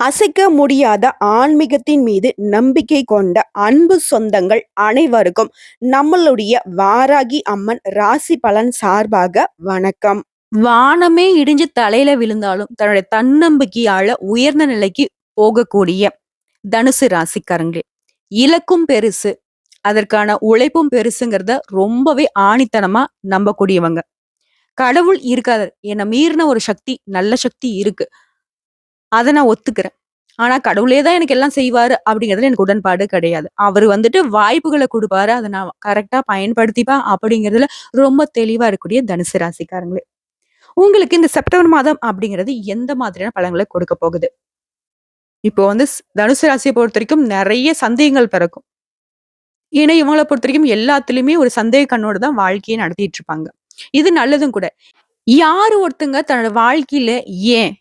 அசைக்க முடியாத ஆன்மீகத்தின் மீது நம்பிக்கை கொண்ட அன்பு சொந்தங்கள் அனைவருக்கும் நம்மளுடைய வாராகி அம்மன் ராசி பலன் சார்பாக வணக்கம். வானமே இடிஞ்சு தலையில விழுந்தாலும் தன்னுடைய தன்னம்பிக்கையால உயர்ந்த நிலைக்கு போகக்கூடிய தனுசு ராசிக்காரங்களே, இலக்கும் பெருசு, அதற்கான உழைப்பும் பெருசுங்கிறத ரொம்பவே ஆணித்தனமா நம்பக்கூடியவங்க. கடவுள் இருக்காரு, என்னை மீறின ஒரு சக்தி, நல்ல சக்தி இருக்கு, அதை நான் ஒத்துக்கிறேன். ஆனா கடவுளே தான் எனக்கு எல்லாம் செய்வாரு அப்படிங்கிறதுல எனக்கு உடன்பாடு கிடையாது. அவர் வந்துட்டு வாய்ப்புகளை கொடுப்பாரு, அதை நான் கரெக்டா பயன்படுத்திப்பேன் அப்படிங்கிறதுல ரொம்ப தெளிவா இருக்கக்கூடிய தனுசு ராசிக்காரங்களே, உங்களுக்கு இந்த செப்டம்பர் மாதம் அப்படிங்கிறது எந்த மாதிரியான பலன்களை கொடுக்க போகுது? இப்போ வந்து தனுசு ராசியை பொறுத்த வரைக்கும் நிறைய சந்தேகங்கள் பிறக்கும். ஏன்னா இவங்களை பொறுத்த வரைக்கும் எல்லாத்துலயுமே ஒரு சந்தேக கண்ணோட தான் வாழ்க்கையை நடத்திட்டு இருப்பாங்க. இது நல்லதும் கூட. யாரு ஒருத்தங்க தன்னோட வாழ்க்கையில ஏன்,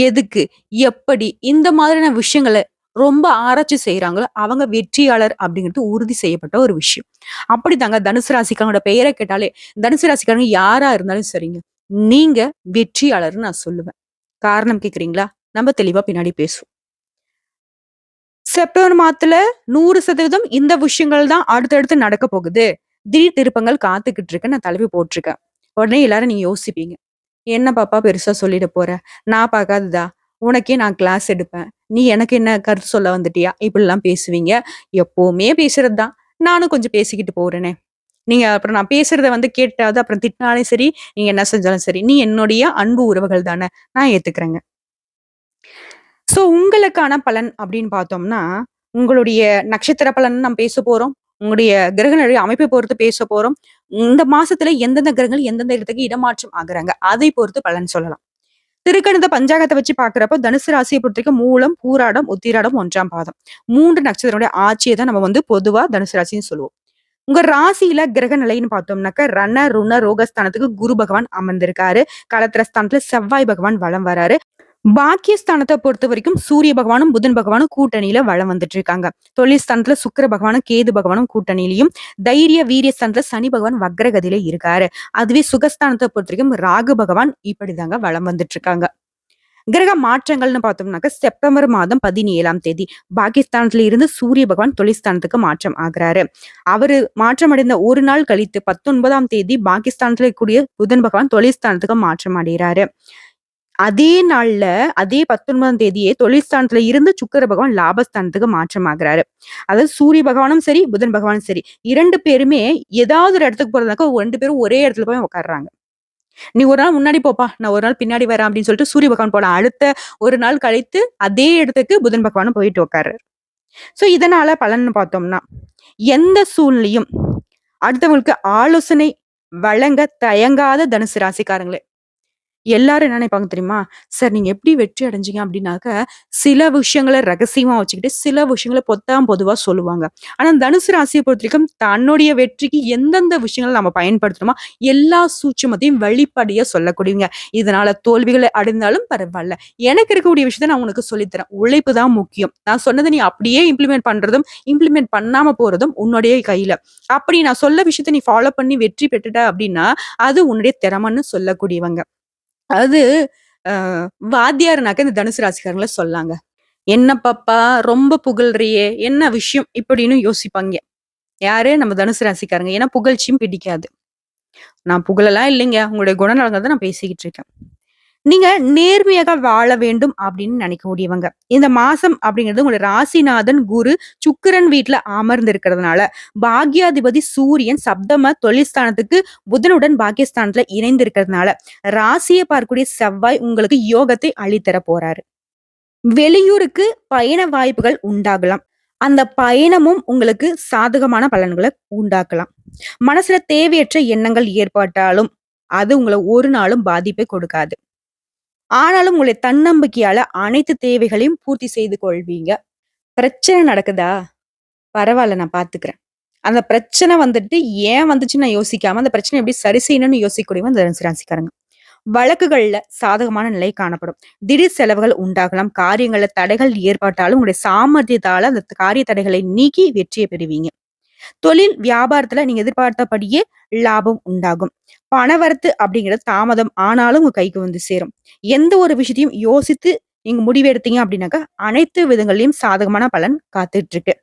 எதுக்கு, எப்படி இந்த மாதிரியான விஷயங்களை ரொம்ப ஆராய்ச்சி செய்யறாங்களோ அவங்க வெற்றியாளர் அப்படிங்கிறது உறுதி செய்யப்பட்ட ஒரு விஷயம். அப்படிதாங்க தனுசு ராசிக்காரங்களோட பெயரை கேட்டாலே, தனுசு ராசிக்காரங்க யாரா இருந்தாலும் சரிங்க, நீங்க வெற்றியாளர்னு நான் சொல்லுவேன். காரணம் கேக்குறீங்களா? நம்ம தெளிவா பின்னாடி பேசுவோம். செப்டம்பர் மாதத்துல 100% இந்த விஷயங்கள் தான் அடுத்தடுத்து நடக்க போகுது. திடீர் திருப்பங்கள் காத்துக்கிட்டு இருக்கு, நான் தலைவி போட்டிருக்கேன். உடனே எல்லாரும் நீங்க யோசிப்பீங்க, என்ன பாப்பா பெருசா சொல்லிட போற? நான் பார்க்காததா? உனக்கே நான் கிளாஸ் எடுப்பேன், நீ எனக்கு என்ன கருத்து சொல்ல வந்துட்டியா? இப்படிலாம் பேசுவீங்க. எப்பவுமே பேசுறதுதான். நானும் கொஞ்சம் பேசிக்கிட்டு போறேனே. நீங்க அப்புறம் நான் பேசுறத வந்து கேட்டாவது அப்புறம் திட்டினாலும் சரி, நீங்க என்ன செஞ்சாலும் சரி, நீ என்னுடைய அன்பு உறவுகள் தானே, நான் ஏத்துக்கிறேங்க. சோ உங்களுக்கான பலன் அப்படின்னு பார்த்தோம்னா, உங்களுடைய நட்சத்திர பலன் நாம் பேச போறோம். உங்களுடைய கிரகங்களுடைய அமைப்பை பொறுத்து பேச போறோம். இந்த மாசத்துல எந்தெந்த கிரகங்கள் எந்தெந்த இடத்துக்கு இடமாற்றம் ஆகுறாங்க, அதை பொறுத்து பலன் சொல்லலாம். திருக்கணித பஞ்சாங்கத்தை வச்சு பாக்குறப்ப தனுசு ராசியை பொறுத்தவரைக்கும் மூலம், பூராடம், உத்திராடம், 1ஆம் பாதம் 3 நட்சத்திரங்களுடைய ஆட்சியை தான் நம்ம வந்து பொதுவா தனுசு ராசின்னு சொல்லுவோம். உங்க ராசியில கிரக நிலைன்னு பார்த்தோம்னாக்க ரண ருண ரோகஸ்தானத்துக்கு குரு பகவான் அமர்ந்திருக்காரு. களத்திரஸ்தானத்துல செவ்வாய் பகவான் வலம் வராரு. பாக்கியஸ்தானத்தை பொறுத்த வரைக்கும் சூரிய பகவானும் புதன் பகவானும் கூட்டணியில வளம் வந்துட்டு இருக்காங்க. தொழில் ஸ்தானத்துல சுக்கிர பகவானும் கேது பகவானும் கூட்டணியிலையும், தைரிய வீரிய ஸ்தானத்துல சனி பகவான் வக்ரகதியில இருக்காரு. அதுவே சுகஸ்தானத்தை பொறுத்த வரைக்கும் ராகு பகவான் இப்படிதாங்க வளம் வந்துட்டு இருக்காங்க. கிரக மாற்றங்கள்னு பார்த்தோம்னாக்க செப்டம்பர் மாதம் 17ஆம் தேதி பாகிஸ்தானத்துல இருந்து சூரிய பகவான் தொழில்ஸ்தானத்துக்கு மாற்றம் ஆகுறாரு. அவரு மாற்றம் அடைந்த ஒரு நாள் கழித்து 19ஆம் தேதி பாகிஸ்தானத்துல இருக்கக்கூடிய புதன் பகவான் தொழில்ஸ்தானத்துக்கு மாற்றம் அடைகிறாரு. அதே நாள்ல, அதே 19ஆம் தேதியே தொழில்ஸ்தானத்துல இருந்து சுக்கிர பகவான் லாபஸ்தானத்துக்கு மாற்றம் ஆகுறாரு. அதாவது சூரிய பகவானும் சரி, புதன் பகவானும் சரி, 2 பேருமே ஏதாவது ஒரு இடத்துக்கு போறதுனாக்க 2 பேரும் ஒரே இடத்துல போய் உட்கார்றாங்க. நீ ஒரு நாள் முன்னாடி போப்பா, நான் ஒரு நாள் பின்னாடி வரேன் அப்படின்னு சொல்லிட்டு சூரிய பகவான் போல அடுத்த ஒரு நாள் கழித்து அதே இடத்துக்கு புதன் பகவானும் போயிட்டு உட்கார்றாரு. சோ இதனால பலன்னு பார்த்தோம்னா, எந்த சூழ்நிலையும் அடுத்தவங்களுக்கு ஆலோசனை வழங்க தயங்காத தனுசு ராசிக்காரங்களே, எல்லாரும் என்ன நினைப்பாங்க தெரியுமா? சார் நீங்க எப்படி வெற்றி அடைஞ்சீங்க அப்படின்னாக்க, சில விஷயங்கள ரகசியமா வச்சுக்கிட்டு, சில விஷயங்கள பொதுவா சொல்லுவாங்க. ஆனா தனுசு ராசிய பொறுத்தவரைக்கும் தன்னுடைய வெற்றிக்கு எந்தெந்த விஷயங்கள நம்ம பயன்படுத்தணுமோ, எல்லா சூட்சுமத்தையும் வெளிப்படையா சொல்லக்கூடியவங்க. இதனால தோல்விகளை அடைந்தாலும் பரவால்ல, எனக்கு இருக்கக்கூடிய விஷயத்த நான் உனக்கு சொல்லித் தரேன். உழைப்பு தான் முக்கியம். நான் சொன்னத நீ அப்படியே இம்ப்ளிமெண்ட் பண்றதும், இம்ப்ளிமெண்ட் பண்ணாம போறதும் உன்னுடைய கையில. அப்படி நான் சொல்ல விஷயத்த நீ ஃபாலோ பண்ணி வெற்றி பெற்றுட்ட அப்படின்னா, அது உன்னுடைய திறமைன்னு சொல்லக்கூடியவங்க. அது அ வாத்தியார்னாக்க இந்த தனுசு ராசிக்காரங்கள சொல்லாங்க. "என்ன பாப்பா ரொம்ப புகழ்றியே, என்ன விஷயம்?" இப்படின்னு யோசிப்பாங்க. யாரு? நம்ம தனுசு ராசிக்காரங்க. ஏன்னா புகழ்ச்சியும் பிடிக்காது. நான் புகழலாம் இல்லைங்க. உங்களுடைய குணநலங்கள தான் நான் பேசிக்கிட்டு இருக்கேன். நீங்க நேர்மையாக வாழ வேண்டும் அப்படின்னு நினைக்கக்கூடியவங்க. இந்த மாசம் அப்படிங்கிறது உங்களுடைய ராசிநாதன் குரு சுக்கிரன் வீட்ல அமர்ந்து இருக்கிறதுனால, பாக்யாதிபதி சூரியன் சப்தம தொழில்ஸ்தானத்துக்கு புதனுடன் பாக்கியஸ்தானத்துல இணைந்து இருக்கிறதுனால, ராசியை பார்க்கக்கூடிய செவ்வாய் உங்களுக்கு யோகத்தை அள்ளித்தர போறாரு. வெளியூருக்கு பயண வாய்ப்புகள் உண்டாகலாம். அந்த பயணமும் உங்களுக்கு சாதகமான பலன்களை உண்டாக்கலாம். மனசுல தேவையற்ற எண்ணங்கள் ஏற்பட்டாலும், அது உங்கள ஒரு நாளும் பாதிப்பை கொடுக்காது. ஆனாலும் உங்களுடைய தன்னம்பிக்கையால அனைத்து தேவைகளையும் பூர்த்தி செய்து கொள்வீங்க. பிரச்சனை நடக்குதா? பரவால்ல நான் பார்த்துக்கிறேன். அந்த பிரச்சனை வந்துட்டு ஏன் வந்துச்சுன்னு நான் யோசிக்காம, அந்த பிரச்சனைய எப்படி சரி செய்யணும்னு யோசிக்கக்கூடியவங்க இந்த தனுசு ராசிக்காரங்க. வழக்குகள்ல சாதகமான நிலை காணப்படும். திடீர் செலவுகள் உண்டாகலாம். காரியங்கள்ல தடைகள் ஏற்பட்டாலும் உங்களுடைய சாமர்த்தியத்தால அந்த காரிய தடைகளை நீக்கி வெற்றியை பெறுவீங்க. தொழில் வியாபாரத்துல நீங்க எதிர்பார்த்தபடியே லாபம் உண்டாகும். பணவரத்து அப்படிங்கிறது தாமதம் ஆனாலும் உங்க கைக்கு வந்து சேரும். எந்த ஒரு விஷயத்தையும் யோசித்து நீங்க முடிவு எடுத்தீங்க அப்படின்னாக்கா அனைத்து விதங்கள்லயும் சாதகமான பலன் காத்துட்டு இருக்கு.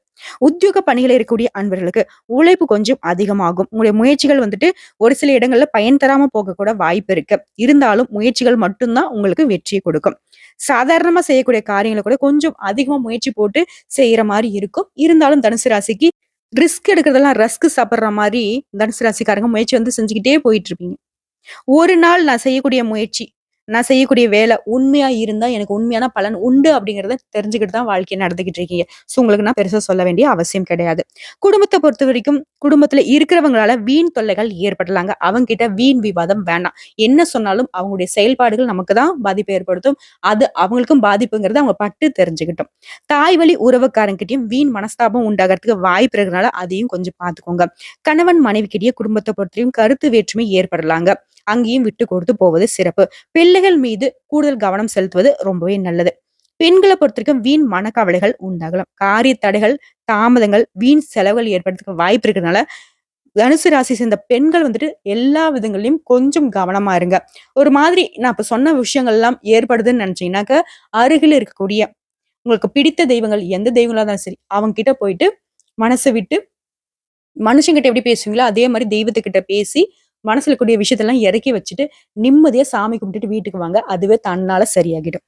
உத்தியோக பணியில இருக்கக்கூடிய அன்பர்களுக்கு உழைப்பு கொஞ்சம் அதிகமாகும். உங்களுடைய முயற்சிகள் வந்துட்டு ஒரு சில இடங்கள்ல பயன் தராம போக கூட வாய்ப்பு இருக்கு. இருந்தாலும் முயற்சிகள் மட்டும்தான் உங்களுக்கு வெற்றியை கொடுக்கும். சாதாரணமா செய்யக்கூடிய காரியங்கள கூட கொஞ்சம் அதிகமா முயற்சி போட்டு செய்யற மாரி இருக்கும். இருந்தாலும் தனுசு ராசிக்கு ரிஸ்க் எடுக்கிறதெல்லாம் ரஸ்க் சாப்பிடுற மாரி தனுசு ராசிக்காரங்க முயற்சி வந்து செஞ்சுக்கிட்டே போயிட்டு இருப்பீங்க. ஒரு நாள் நான் செய்யக்கூடிய முயற்சி, நான் செய்யக்கூடிய வேலை உண்மையா இருந்தா, எனக்கு உண்மையான பலன் உண்டு அப்படிங்கிறத தெரிஞ்சுக்கிட்டு தான் வாழ்க்கைய நடத்திக்கிட்டு இருக்கீங்க. ஸோ உங்களுக்கு நான் பெருசா சொல்ல வேண்டிய அவசியம் கிடையாது. குடும்பத்த பொறுத்தவரைக்கும், குடும்பத்துல இருக்கிறவங்களால வீண் தொல்லைகள் ஏற்படலாங்க. அவங்க கிட்ட வீண் விவாதம் வேண்டாம். என்ன சொன்னாலும் அவங்களுடைய செயல்பாடுகள் நமக்கு தான் பாதிப்பை ஏற்படுத்தும். அது அவங்களுக்கும் பாதிப்புங்கிறத அவங்க பட்டு தெரிஞ்சுக்கிட்டும். தாய் வழி உறவுக்காரங்கிட்டயும் வீண் மனஸ்தாபம் உண்டாகறதுக்கு வாய்ப்பு இருக்கிறதுனால அதையும் கொஞ்சம் பார்த்துக்கோங்க. கணவன் மனைவிக்கிடையே குடும்பத்த பொறுத்தவரையும் கருத்து வேற்றுமை ஏற்படலாங்க. அங்கேயும் விட்டு கொடுத்து போவது சிறப்பு. பிள்ளைகள் மீது கூடுதல் கவனம் செலுத்துவது ரொம்பவே நல்லது. பெண்களை பொறுத்தவரைக்கும் வீண் மனக்கவலைகள் உண்டாகலாம். காரிய தடைகள், தாமதங்கள், வீண் செலவுகள் ஏற்படுறதுக்கு வாய்ப்பு இருக்கிறதுனால தனுசு ராசி சேர்ந்த பெண்கள் வந்துட்டு எல்லா விதங்களிலும் கொஞ்சம் கவனமா இருங்க. ஒரு மாதிரி நான் இப்ப சொன்ன விஷயங்கள் எல்லாம் ஏற்படுதுன்னு நினைச்சீங்கன்னாக்க, அருகில் இருக்கக்கூடிய உங்களுக்கு பிடித்த தெய்வங்கள் எந்த தெய்வங்களா இருந்தாலும் சரி, அவங்க கிட்ட போயிட்டு மனசை விட்டு மனுஷங்கிட்ட எப்படி பேசுவீங்களோ அதே மாதிரி தெய்வத்துக்கிட்ட பேசி மனசுல கூடிய விஷயத்தெல்லாம் இறக்கி வச்சுட்டு நிம்மதியா சாமி கும்பிட்டுட்டு வீட்டுக்கு வாங்க. அதுவே தன்னால சரியாகிடும்.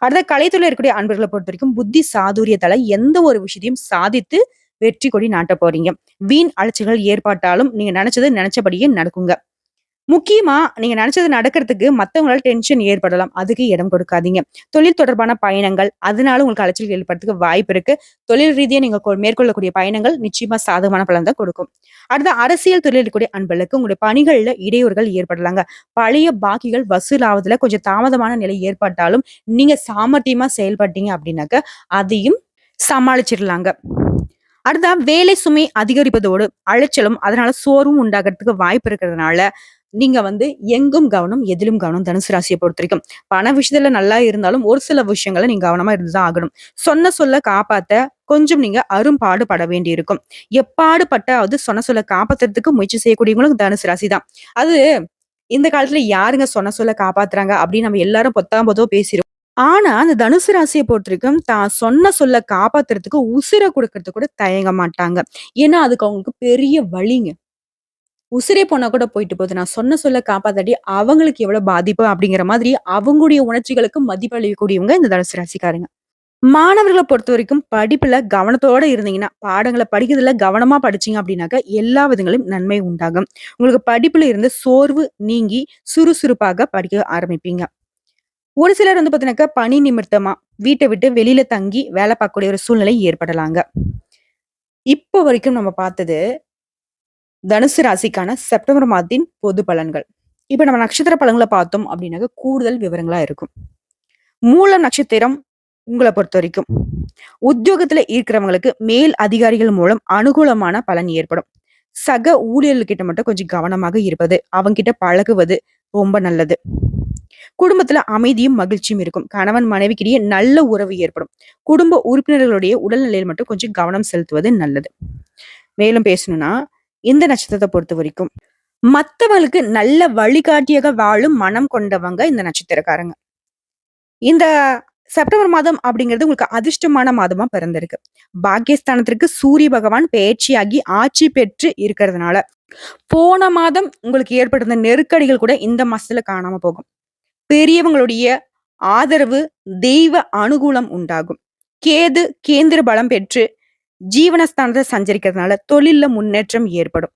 அடுத்த கலைத்துறையில இருக்கக்கூடிய அன்பர்களை பொறுத்த வரைக்கும் புத்தி சாதுரியத்தால எந்த ஒரு விஷயத்தையும் சாதித்து வெற்றி கொடி நாட்ட போறீங்க. வீண் அலைச்சல்கள் ஏற்பட்டாலும் நீங்க நினைச்சது நினைச்சபடியே நடக்குங்க. முக்கியமா நீங்க நினைச்சது நடக்கிறதுக்கு மத்தவங்களால டென்ஷன் ஏற்படலாம். அதுக்கு இடம் கொடுக்காதீங்க. தொழில் தொடர்பான பயணங்கள், அதனால உங்களுக்கு அலைச்சல் ஏற்படுறதுக்கு வாய்ப்பு இருக்கு. தொழில் ரீதியா நீங்க மேற்கொள்ளக்கூடிய பயணங்கள் நிச்சயமா சாதகமான பலன் தான் கொடுக்கும். அடுத்த அரசியல் துறையில் இருக்கக்கூடிய அன்பர்களுக்கு உங்களுடைய பணிகள்ல இடையூறுகள் ஏற்படலாங்க. பழைய பாக்கிகள் வசூல் ஆவதுல கொஞ்சம் தாமதமான நிலை ஏற்பட்டாலும் நீங்க சாமர்த்தியமா செயல்பட்டீங்க அப்படின்னாக்க அதையும் சமாளிச்சிடலாங்க. அடுத்தா வேலை சுமை அதிகரிப்பதோடு அலைச்சலும் அதனால சோர்வும் உண்டாகிறதுக்கு வாய்ப்பு இருக்கிறதுனால நீங்க வந்து எங்கும் கவனம் எதிலும் கவனம் தனுசு ராசியை பொறுத்த வரைக்கும். பண விஷயத்துல நல்லா இருந்தாலும் ஒரு சில விஷயங்களை நீங்க கவனமா இருந்துதான் ஆகணும். சொன்ன சொல்ல காப்பாத்த கொஞ்சம் நீங்க அரும்பாடு பட வேண்டி இருக்கும். எப்பாடு பட்டாவது சொன்ன சொல்ல காப்பாத்துறதுக்கு முயற்சி செய்யக்கூடியவங்களும் தனுசு ராசி தான். அது இந்த காலத்துல யாருங்க சொன்ன சொல்ல காப்பாத்துறாங்க அப்படின்னு நம்ம எல்லாரும் பொத்தாம் பொதோ பேசிடுவோம். ஆனா அந்த தனுசு ராசியை பொறுத்தவரைக்கும் தான் சொன்ன சொல்ல காப்பாத்துறதுக்கு உசிரை கொடுக்கறதுக்கு கூட தயங்க மாட்டாங்க. ஏன்னா அதுக்கு அவங்களுக்கு பெரிய வலிங்க. உசிரே போனா கூட போயிட்டு போகுது. நான் சொன்ன சொல்ல காப்பாத்தாட்டி அவங்களுக்கு எவ்வளவு பாதிப்பு அப்படிங்கிற மாதிரி அவங்களுடைய உணர்ச்சிகளுக்கு மதிப்பளிக்கக்கூடியவங்க இந்த தனுசு ராசிக்காரங்க. மாணவர்கள பொறுத்தவரைக்கும் படிப்புல கவனத்தோட இருந்தீங்கன்னா, பாடங்கள படிக்கிறதுல கவனமா படிச்சீங்க அப்படின்னாக்க, எல்லா விதங்களிலும் நன்மை உண்டாகும். உங்களுக்கு படிப்புல இருந்து சோர்வு நீங்கி சுறுசுறுப்பாக படிக்க ஆரம்பிப்பீங்க. ஒரு சிலர் வந்து பாத்தீங்கன்னாக்கா, பணி நிமித்தமா வீட்ட விட்டு வெளியில தங்கி வேலை பார்க்கக்கூடிய ஒரு சூழ்நிலை ஏற்படலாங்க. இப்போ வரைக்கும் நம்ம பார்த்தது தனுசு ராசிக்கான செப்டம்பர் மாதத்தின் பொது பலன்கள். இப்ப நம்ம நட்சத்திர பலன்கள பார்த்தோம் அப்படின்னாக்க, கூடுதல் விவரங்களா இருக்கும். மூலம் நட்சத்திரம் உங்கள பொறுத்தவரைக்கும், உத்தியோகத்துல இருக்கிறவங்களுக்கு மேல் அதிகாரிகள் மூலம் அனுகூலமான பலன் ஏற்படும். சக ஊழியர்கள்கிட்ட மட்டும் கொஞ்சம் கவனமாக இருப்பது, அவங்கிட்ட பழகுவது ரொம்ப நல்லது. குடும்பத்துல அமைதியும் மகிழ்ச்சியும் இருக்கும். கணவன் மனைவிக்கிடையே நல்ல உறவு ஏற்படும். குடும்ப உறுப்பினர்களுடைய உடல்நிலையில் மட்டும் கொஞ்சம் கவனம் செலுத்துவது நல்லது. மேலும் பேசணும்னா, இந்த நட்சத்திரத்தை பொறுத்த வரைக்கும் மத்தவங்களுக்கு நல்ல வழிகாட்டியாக வாழும் மனம் கொண்டவங்க இந்த நட்சத்திரக்காரங்க. இந்த செப்டம்பர் மாதம் அப்படிங்கிறது உங்களுக்கு அதிர்ஷ்டமான மாதமா பிறந்திருக்கு. பாக்கியஸ்தானத்திற்கு சூரிய பகவான் பெயர்ச்சியாகி ஆட்சி பெற்று இருக்கிறதுனால போன மாதம் உங்களுக்கு ஏற்பட்டிருந்த நெருக்கடிகள் கூட இந்த மாசத்துல காணாம போகும். பெரியவங்களுடைய ஆதரவு, தெய்வ அனுகூலம் உண்டாகும். கேது கேந்திர பலம் பெற்று ஜீவனஸ்தானத்தை சஞ்சரிக்கிறதுனால தொழில்ல முன்னேற்றம் ஏற்படும்.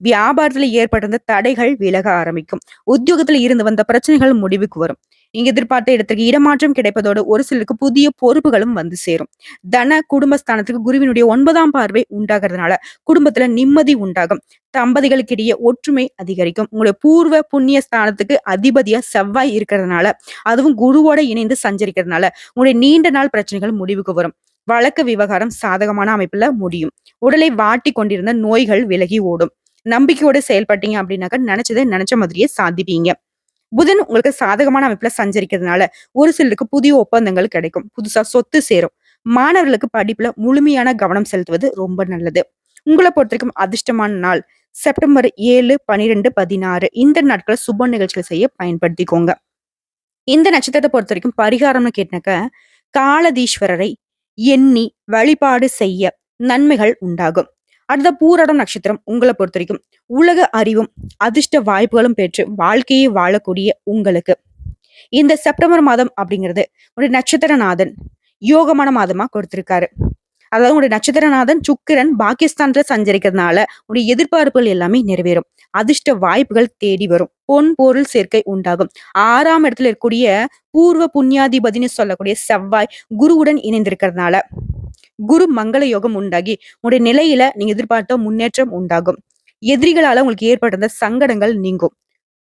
வியாபாரத்துல ஏற்பட்டிருந்த தடைகள் விலக ஆரம்பிக்கும். உத்தியோகத்துல இருந்து வந்த பிரச்சனைகள் முடிவுக்கு வரும். நீங்க எதிர்பார்த்த இடத்துக்கு இடமாற்றம் கிடைப்பதோடு ஒரு சிலருக்கு புதிய பொறுப்புகளும் வந்து சேரும். தன குடும்பஸ்தானத்துக்கு குருவினுடைய 9ஆம் பார்வை உண்டாகிறதுனால குடும்பத்துல நிம்மதி உண்டாகும். தம்பதிகளுக்கிடையே ஒற்றுமை அதிகரிக்கும். உங்களுடைய பூர்வ புண்ணிய ஸ்தானத்துக்கு அதிபதியா செவ்வாய் இருக்கிறதுனால, அதுவும் குருவோட இணைந்து சஞ்சரிக்கிறதுனால உங்களுடைய நீண்ட நாள் பிரச்சனைகள் முடிவுக்கு வரும். வழக்கு விவகாரம் சாதகமான அமைப்புல முடியும். உடலை வாட்டி கொண்டிருந்த நோய்கள் விலகி ஓடும். நம்பிக்கையோட செயல்பட்டீங்க அப்படின்னாக்க நினைச்சதை நினைச்ச மாதிரியே சாதிப்பீங்க. புதன் உங்களுக்கு சாதகமான அமைப்புல சஞ்சரிக்கிறதுனால ஒரு சிலருக்கு புதிய ஒப்பந்தங்கள் கிடைக்கும். புதுசா சொத்து சேரும். மாணவர்களுக்கு படிப்புல முழுமையான கவனம் செலுத்துவது ரொம்ப நல்லது. உங்களை பொறுத்த வரைக்கும் அதிர்ஷ்டமான நாள் செப்டம்பர் 7, 12, 16 இந்த நாட்களை சுப நிகழ்ச்சிகள் செய்ய பயன்படுத்திக்கோங்க. இந்த நட்சத்திரத்தை பொறுத்த வரைக்கும் பரிகாரம்னு கேட்டாக்க, காலதீஸ்வரரை எண்ணி வழிபாடு செய்ய நன்மைகள் உண்டாகும். அடுத்த பூராடம் நட்சத்திரம் உங்களை பொறுத்த வரைக்கும் உலக அறிவும் அதிர்ஷ்ட வாய்ப்புகளும் பெற்று வாழ்க்கையை வாழக்கூடிய உங்களுக்கு இந்த செப்டம்பர் மாதம் அப்படிங்கிறது ஒரு நட்சத்திரநாதன் யோகமான மாதமா கொடுத்திருக்காரு. அதாவது உங்களுடைய நட்சத்திரநாதன் சுக்கிரன் பாகிஸ்தான்ல சஞ்சரிக்கிறதுனால உங்களுடைய எதிர்பார்ப்புகள் எல்லாமே நிறைவேறும். அதிர்ஷ்ட வாய்ப்புகள் தேடி வரும். பொன் பொருள் சேர்க்கை உண்டாகும். 6ஆம் இடத்துல இருக்கக்கூடிய பூர்வ புண்ணியாதிபதினு சொல்லக்கூடிய செவ்வாய் குருவுடன் இணைந்திருக்கிறதுனால குரு மங்கள யோகம் உண்டாகி உங்களுடைய நிலையில நீங்க எதிர்பார்த்த முன்னேற்றம் உண்டாகும். எதிரிகளால உங்களுக்கு ஏற்பட்டிருந்த சங்கடங்கள் நீங்கும்.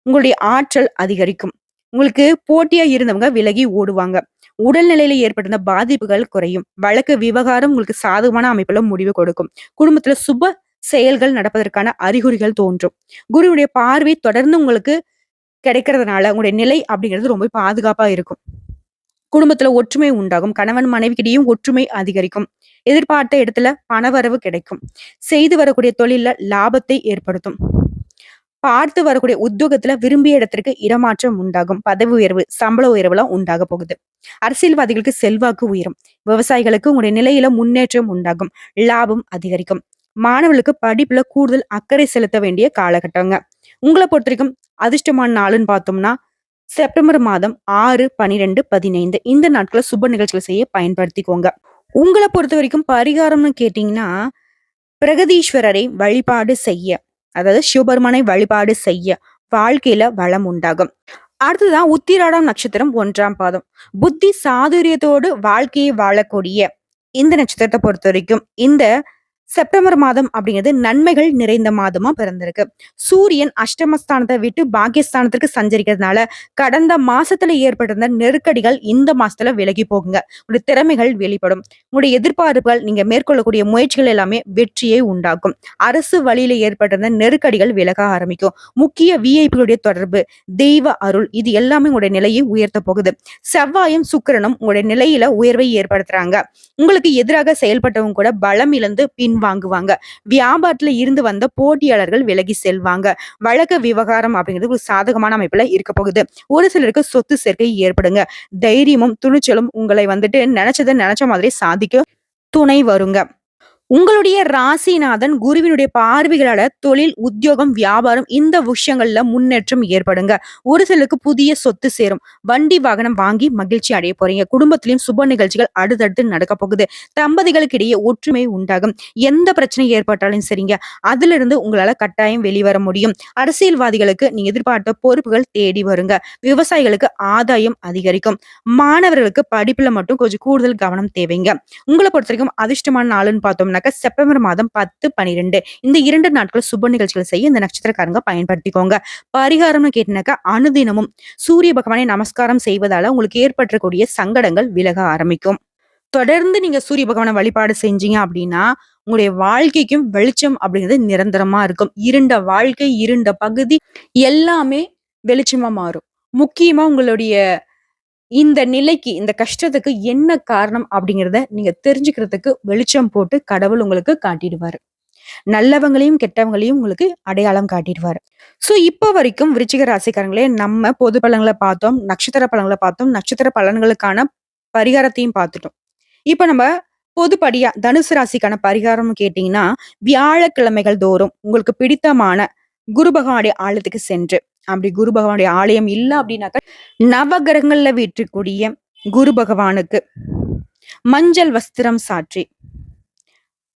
உங்களுடைய ஆற்றல் அதிகரிக்கும். உங்களுக்கு போட்டியா இருந்தவங்க விலகி ஓடுவாங்க. உடல்நிலையில ஏற்பட்டிருந்த பாதிப்புகள் குறையும். வழக்கு விவகாரம் உங்களுக்கு சாதகமான அமைப்புல முடிவு கொடுக்கும். குடும்பத்துல சுப செயல்கள் நடப்பதற்கான அறிகுறிகள் தோன்றும். குருவுடைய பார்வை தொடர்ந்து உங்களுக்கு கிடைக்கிறதுனால உங்களுடைய நிலை அப்படிங்கிறது ரொம்ப பாதுகாப்பா இருக்கும். குடும்பத்துல ஒற்றுமை உண்டாகும். கணவன் மனைவிக்கிடையும் ஒற்றுமை அதிகரிக்கும். எதிர்பார்த்த இடத்துல பணவரவு கிடைக்கும். செய்து வரக்கூடிய தொழில்ல லாபத்தை ஏற்படுத்தும். பார்த்து வரக்கூடிய உத்தியோகத்துல விரும்பிய இடத்திற்கு இடமாற்றம் உண்டாகும். பதவி உயர்வு, சம்பள உயர்வுலாம் உண்டாக போகுது. அரசியல்வாதிகளுக்கு செல்வாக்கு உயரும். விவசாயிகளுக்கு உங்களுடைய நிலையில முன்னேற்றம் உண்டாகும். லாபம் அதிகரிக்கும். மாணவர்களுக்கு படிப்புல கூடுதல் அக்கறை செலுத்த வேண்டிய காலகட்டங்க. உங்களை பொறுத்த வரைக்கும் அதிர்ஷ்டமான நாளுன்னு பார்த்தோம்னா செப்டம்பர் மாதம் 6, 12, 15 இந்த நாட்களை சுப நிகழ்ச்சிகள் செய்ய பயன்படுத்திக்கோங்க. உங்களை பொறுத்த வரைக்கும் பரிகாரம்னு கேட்டீங்கன்னா பிரகதீஸ்வரரை வழிபாடு செய்ய, அதாவது சிவபெருமானை வழிபாடு செய்ய வாழ்க்கையில வளம் உண்டாகும். அடுத்ததான் உத்திராடம் நட்சத்திரம் 1ஆம் பாதம். புத்தி சாதுரியத்தோடு வாழ்க்கையை வாழக்கூடிய இந்த நட்சத்திரத்தை பொறுத்த வரைக்கும் இந்த செப்டம்பர் மாதம் அப்படிங்கிறது நன்மைகள் நிறைந்த மாதமா பிறந்திருக்கு. சூரியன் அஷ்டமஸ்தானத்தை விட்டு பாகிஸ்தானத்திற்கு சஞ்சரிக்கிறதுனால கடந்த மாசத்துல ஏற்பட்டிருந்த நெருக்கடிகள் இந்த மாசத்துல விலகி போகுங்க. உங்களுடைய திறமைகள் வெளிப்படும். உங்களுடைய எதிர்பார்ப்புகள் நீங்க மேற்கொள்ளக்கூடிய முயற்சிகள் எல்லாமே வெற்றியை உண்டாக்கும். அரசு வழியில ஏற்பட்டிருந்த நெருக்கடிகள் விலக ஆரம்பிக்கும். முக்கிய விஐபிகளுடைய தொடர்பு, தெய்வ அருள் இது எல்லாமே உங்களுடைய நிலையை உயர்த்த போகுது. செவ்வாயும் சுக்கிரனும் உங்களுடைய நிலையில உயர்வை ஏற்படுத்துறாங்க. உங்களுக்கு எதிராக செயல்பட்டவங்க கூட பலம் இழந்து பின்வாங்குவாங்க. வியாபாரத்துல இருந்து வந்த போட்டியாளர்கள் விலகி செல்வாங்க. வழக்கு விவகாரம் அப்படிங்கிறது ஒரு சாதகமான அமைப்புல இருக்க போகுது. ஒரு சிலருக்கு சொத்து சேர்க்கை ஏற்படுங்க. தைரியமும் துணிச்சலும் உங்களை வந்துட்டு நினைச்சதை நினைச்ச மாதிரி சாதிக்க துணை வருங்க. உங்களுடைய ராசிநாதன் குருவினுடைய பார்வைகளால தொழில், உத்தியோகம், வியாபாரம் இந்த விஷயங்கள்ல முன்னேற்றம் ஏற்படுங்க. ஒரு சிலருக்கு புதிய சொத்து சேரும். வண்டி வாகனம் வாங்கி மகிழ்ச்சி அடைய போறீங்க. குடும்பத்திலையும் சுப நிகழ்ச்சிகள் அடுத்தடுத்து நடக்க போகுது. தம்பதிகளுக்கு இடையே ஒற்றுமை உண்டாகும். எந்த பிரச்சனை ஏற்பட்டாலும் சரிங்க, அதுல இருந்து உங்களால கட்டாயம் வெளிவர முடியும். அரசியல்வாதிகளுக்கு நீங்க எதிர்பார்த்த பொறுப்புகள் தேடி வருங்க. விவசாயிகளுக்கு ஆதாயம் அதிகரிக்கும். மாணவர்களுக்கு படிப்புல மட்டும் கொஞ்சம் கூடுதல் கவனம் தேவைங்க. உங்களை பொறுத்த வரைக்கும் அதிர்ஷ்டமான நாளுன்னு பார்த்தோம்னா செப்டம்பர் மாதம் 10, 12 இந்த 2 நாட்கள் சுப நிகழ்ச்சிகள் செய்ய இந்த நட்சத்திரக்காரங்க பயன்படுத்திக்கோங்க. பரிகாரம்னு கேட்டினாக்கா அனுதினமும் சூரிய பகவானை நமஸ்காரம் செய்வதால உங்களுக்கு ஏற்பட்டக்கூடிய சங்கடங்கள் விலக ஆரம்பிக்கும். தொடர்ந்து நீங்க சூரிய பகவானை வழிபாடு செஞ்சீங்க அப்படின்னா உங்களுடைய வாழ்க்கைக்கும் வெளிச்சம் அப்படிங்கிறது நிரந்தரமா இருக்கும். இருண்ட வாழ்க்கை, இருண்ட பகுதி எல்லாமே வெளிச்சமா மாறும். முக்கியமா உங்களுடைய இந்த நிலைக்கு, இந்த கஷ்டத்துக்கு என்ன காரணம் அப்படிங்கிறத நீங்க தெரிஞ்சுக்கிறதுக்கு வெளிச்சம் போட்டு கடவுள் உங்களுக்கு காட்டிடுவாரு. நல்லவங்களையும் கெட்டவங்களையும் உங்களுக்கு அடையாளம் காட்டிடுவாரு. சோ இப்ப வரைக்கும் விருச்சிக ராசிக்காரங்களே நம்ம பொது பலன்களை பார்த்தோம், நட்சத்திர பலன்களை பார்த்தோம், நட்சத்திர பலன்களுக்கான பரிகாரத்தையும் பார்த்துட்டோம். இப்ப நம்ம பொதுப்படியா தனுசு ராசிக்கான பரிகாரம்னு கேட்டீங்கன்னா வியாழக்கிழமைகள் தோறும் உங்களுக்கு பிடித்தமான குரு பகவானுடைய ஆலயத்துக்கு சென்று, அப்படி குரு பகவானுடைய ஆலயம் இல்ல அப்படின்னாக்க நவகிரகங்கள்ல வீற்றிருக்கூடிய குரு பகவானுக்கு மஞ்சள் வஸ்திரம் சாற்றி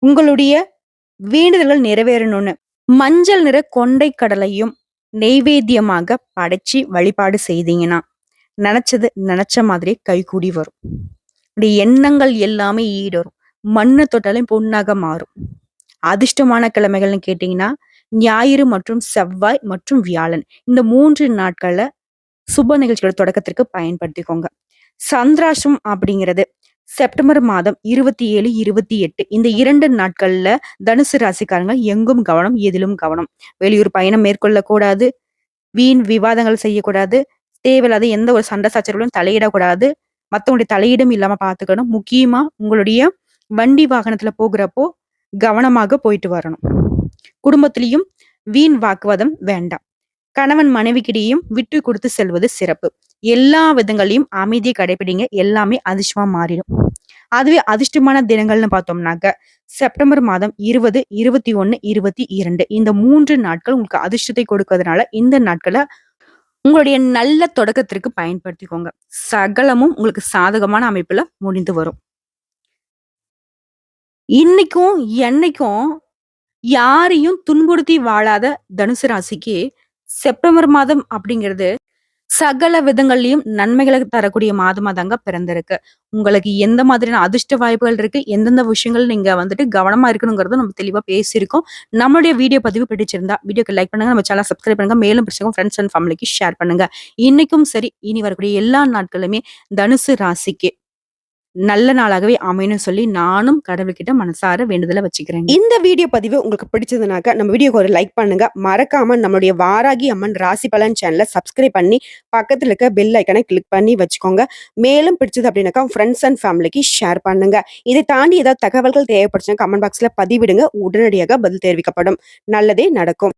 உங்களுடைய வேண்டுதல்கள் நிறைவேறணும்னு மஞ்சள் நிற கொண்டை கடலையும் நெய்வேத்தியமாக படைச்சு வழிபாடு செய்தீங்கன்னா நினைச்சது நினைச்ச மாதிரி கைகூடி வரும். உடைய எண்ணங்கள் எல்லாமே ஈடரும். மண்ணை தொட்டாலும் பொண்ணாக மாறும். அதிர்ஷ்டமான கிழமைகள்னு கேட்டீங்கன்னா ஞாயிறு மற்றும் செவ்வாய் மற்றும் வியாழன் இந்த 3 நாட்கள்ல சுப நிகழ்ச்சிகளோட தொடக்கத்திற்கு பயன்படுத்திக்கோங்க. சந்திராஷ்டம் அப்படிங்கிறது செப்டம்பர் மாதம் 27, 28 இந்த 2 நாட்கள்ல தனுசு ராசிக்காரங்க எங்கும் கவனம், எதிலும் கவனம். வெளியூர் பயணம் மேற்கொள்ளக்கூடாது. வீண் விவாதங்கள் செய்யக்கூடாது. தேவையில்லாத எந்த ஒரு சண்டை சச்சரவுகளும் தலையிடக்கூடாது. மத்தவங்களுடைய தலையீடும் இல்லாம பாத்துக்கணும். முக்கியமா உங்களுடைய வண்டி வாகனத்துல போகிறப்போ கவனமாக போயிட்டு வரணும். குடும்பத்திலையும் வீண் வாக்குவாதம் வேண்டாம். கணவன் மனைவிக்கிடையும் விட்டு கொடுத்து செல்வது சிறப்பு. எல்லா விதங்களையும் அமைதியை கடைபிடிங்க. எல்லாமே அதிர்ஷ்டமா மாறிடும். அதுவே அதிர்ஷ்டமான தினங்கள்னு பார்த்தோம்னாக்க, செப்டம்பர் மாதம் 20, 21, 22 இந்த 3 நாட்கள் உங்களுக்கு அதிர்ஷ்டத்தை கொடுக்கிறதுனால, இந்த நாட்கள உங்களுடைய நல்ல தொடக்கத்திற்கு பயன்படுத்திக்கோங்க. சகலமும் உங்களுக்கு சாதகமான அமைப்புல முடிந்து வரும். இன்னைக்கும், என்னைக்கும் யாரையும் துன்புறுத்தி வாழாத தனுசு ராசிக்கு செப்டம்பர் மாதம் அப்படிங்கிறது சகல விதங்கள்லயும் நன்மைகளை தரக்கூடிய மாதமா தாங்க பிறந்திருக்கு. உங்களுக்கு எந்த மாதிரியான அதிர்ஷ்ட வாய்ப்புகள் இருக்கு, எந்தெந்த விஷயங்கள் நீங்க வந்துட்டு கவனமா இருக்கணுங்கிறத நம்ம தெளிவா பேசியிருக்கோம். நம்மளுடைய வீடியோ பதிவு பிடிச்சிருந்தா வீடியோக்கு லைக் பண்ணுங்க, நம்ம சேனல் சப்ஸ்கிரைப் பண்ணுங்க, மேலும் பிடிச்சவங்க ஃப்ரெண்ட்ஸ் அண்ட் ஃபேமிலிக்கு ஷேர் பண்ணுங்க. இன்னைக்கும் சரி, இனி வரக்கூடிய எல்லா நாட்களுமே தனுசு ராசிக்கு நல்ல நாளாகவே அமையணும்னு சொல்லி நானும் கடவுள்கிட்ட மனசார வேண்டுதல வச்சுக்கிறேங்க. இந்த வீடியோ பதிவு உங்களுக்கு பிடிச்சதுனாக்க நம்ம வீடியோக்கு ஒரு லைக் பண்ணுங்க. மறக்காம நம்மளுடைய வாராகி அம்மன் ராசி பலன் சேனலை சப்ஸ்கிரைப் பண்ணி பக்கத்துல இருக்க பெல் ஐக்கனை கிளிக் பண்ணி வச்சுக்கோங்க. மேலும் பிடிச்சது அப்படின்னாக்கா ஃப்ரெண்ட்ஸ் அண்ட் ஃபேமிலிக்கு ஷேர் பண்ணுங்க. இதை தாண்டி ஏதாவது தகவல்கள் தேவைப்படுச்சுன்னா கமெண்ட் பாக்ஸ்ல பதிவிடுங்க. உடனடியாக பதில் தெரிவிக்கப்படும். நல்லதே நடக்கும்.